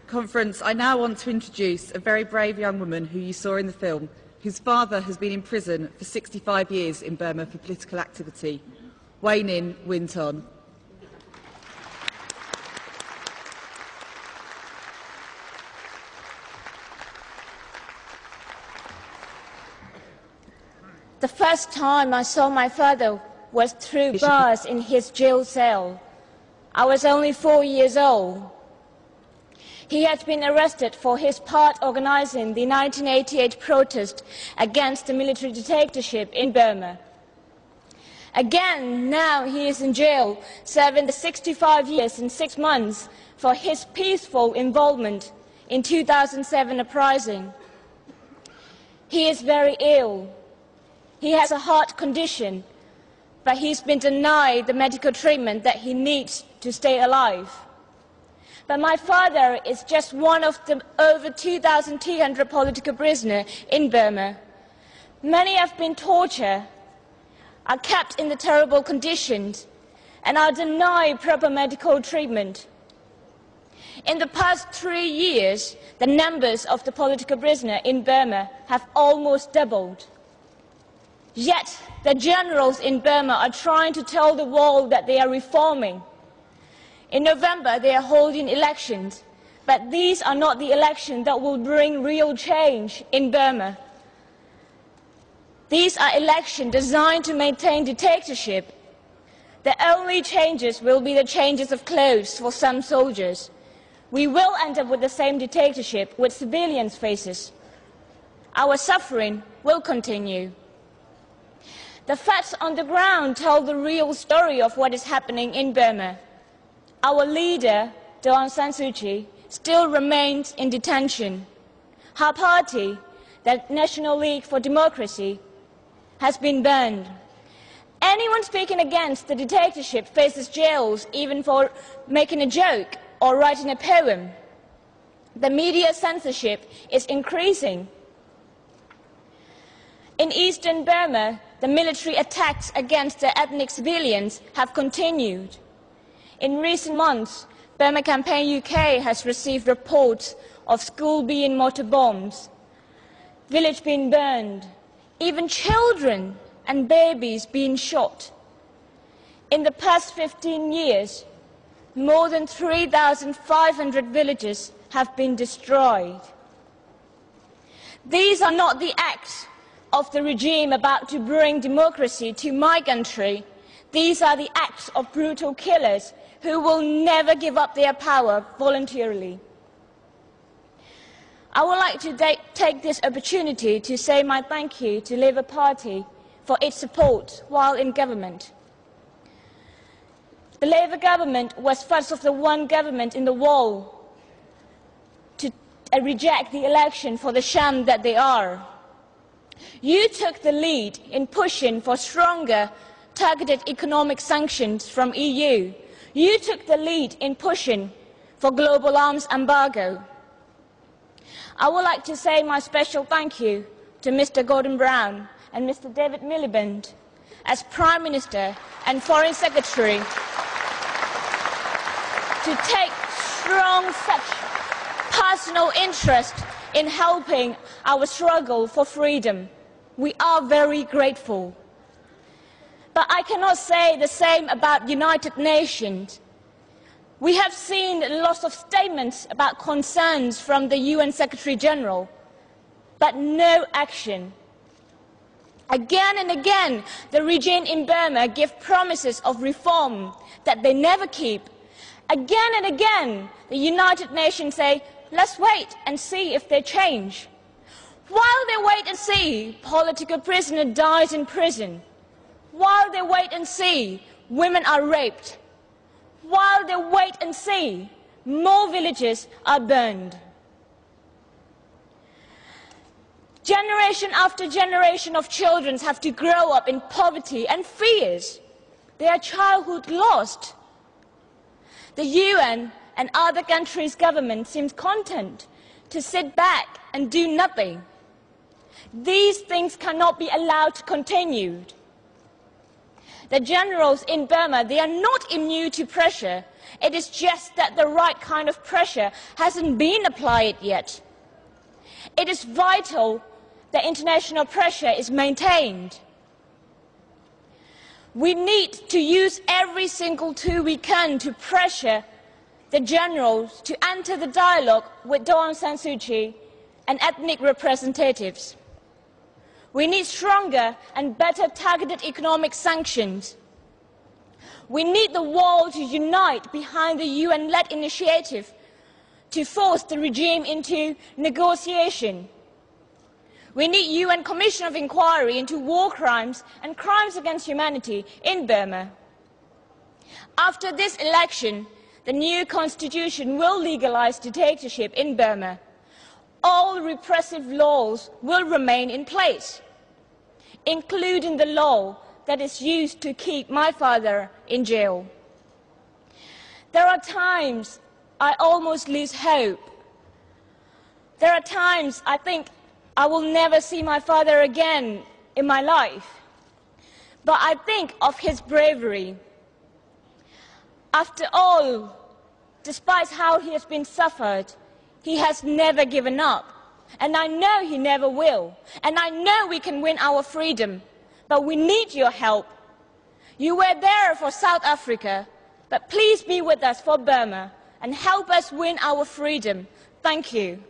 Conference, I now want to introduce a very brave young woman who you saw in the film, whose father has been in prison for 65 years in Burma for political activity, Wai Hnin Pwint Thon. The first time I saw my father was through bars in his jail cell. I was only 4 years old. He had been arrested for his part organizing the 1988 protest against the military dictatorship in Burma. Again, now he is in jail, serving the 65 years and 6 months for his peaceful involvement in 2007 uprising. He is very ill. He has a heart condition, but he's been denied the medical treatment that he needs to stay alive. But my father is just one of the over 2,200 political prisoners in Burma. Many have been tortured, are kept in the terrible conditions, and are denied proper medical treatment. In the past 3 years, the numbers of the political prisoners in Burma have almost doubled. Yet, the generals in Burma are trying to tell the world that they are reforming. In November, they are holding elections, but these are not the elections that will bring real change in Burma. These are elections designed to maintain dictatorship. The only changes will be the changes of clothes for some soldiers. We will end up with the same dictatorship with civilians' faces. Our suffering will continue. The facts on the ground tell the real story of what is happening in Burma. Our leader, Aung San Suu Kyi, still remains in detention. Her party, the National League for Democracy, has been banned. Anyone speaking against the dictatorship faces jails even for making a joke or writing a poem. The media censorship is increasing. In eastern Burma, the military attacks against the ethnic civilians have continued. In recent months, Burma Campaign UK has received reports of schools being mortar bombed, villages being burned, even children and babies being shot. In the past 15 years, more than 3,500 villages have been destroyed. These are not the acts of the regime about to bring democracy to my country. These are the acts of brutal killers who will never give up their power voluntarily. I would like to take this opportunity to say my thank you to Labour Party for its support while in government. The Labour government was first of the one government in the world to reject the election for the sham that they are. You took the lead in pushing for stronger targeted economic sanctions from EU. You took the lead in pushing for global arms embargo. I would like to say my special thank you to Mr. Gordon Brown and Mr. David Miliband as Prime Minister and Foreign Secretary to take strong such personal interest in helping our struggle for freedom. We are very grateful. But I cannot say the same about United Nations. We have seen lots of statements about concerns from the UN Secretary General, but no action. Again and again, the regime in Burma gives promises of reform that they never keep. Again and again, the United Nations say, let's wait and see if they change. While they wait and see, political prisoners die in prison. While they wait and see, women are raped. While they wait and see, more villages are burned. Generation after generation of children have to grow up in poverty and fears. Their childhood lost. The UN and other countries' governments seem content to sit back and do nothing. These things cannot be allowed to continue. The generals in Burma, they are not immune to pressure. It is just that the right kind of pressure hasn't been applied yet. It is vital that international pressure is maintained. We need to use every single tool we can to pressure the generals to enter the dialogue with Aung San Suu Kyi and ethnic representatives. We need stronger and better targeted economic sanctions. We need the world to unite behind the UN-led initiative to force the regime into negotiation. We need UN Commission of Inquiry into war crimes and crimes against humanity in Burma. After this election, the new constitution will legalize dictatorship in Burma. All repressive laws will remain in place, including the law that is used to keep my father in jail. There are times I almost lose hope. There are times I think I will never see my father again in my life. But I think of his bravery. After all, despite how he has been suffered, he has never given up. And I know he never will. And I know we can win our freedom. But we need your help. You were there for South Africa, but please be with us for Burma and help us win our freedom. Thank you.